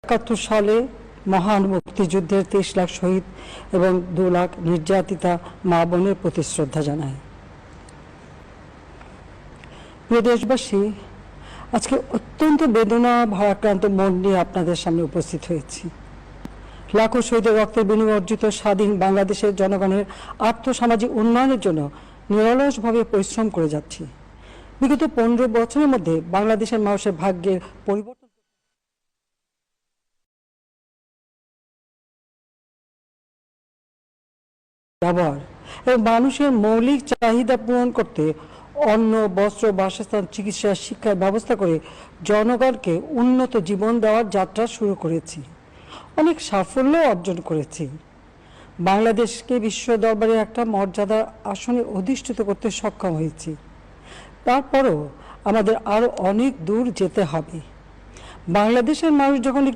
৭১ সালে মহান মুক্তিযুদ্ধের ৩০ লাখ শহীদ এবং ২ লাখ নির্যাতিতা মা বোনের প্রতি শ্রদ্ধা জানায়। প্রিয় দেশবাসী, আজকে অত্যন্ত বেদনা ভারাক্রান্ত মন নিয়ে আপনাদের সামনে উপস্থিত হয়েছি। লাখো শহীদের রক্তের বিনিময়ে অর্জিত স্বাধীন বাংলাদেশের জনগণের আর্থসামাজিক উন্নয়নের জন্য নিরলসভাবে পরিশ্রম করে যাচ্ছি। বিগত ১৫ বছরের মধ্যে বাংলাদেশের মানুষের ভাগ্যের পরিবর্তন ব্যবহার এবং মানুষের মৌলিক চাহিদা পূরণ করতে অন্ন, বস্ত্র, বাসস্থান, চিকিৎসা, শিক্ষার ব্যবস্থা করে জনগণকে উন্নত জীবন দেওয়ার যাত্রা শুরু করেছি। অনেক সাফল্য অর্জন করেছি। বাংলাদেশকে বিশ্ব দরবারে একটা মর্যাদার আসনে অধিষ্ঠিত করতে সক্ষম হয়েছি। তারপরও আমাদের আরো অনেক দূর যেতে হবে। বাংলাদেশের মানুষ যখন একটু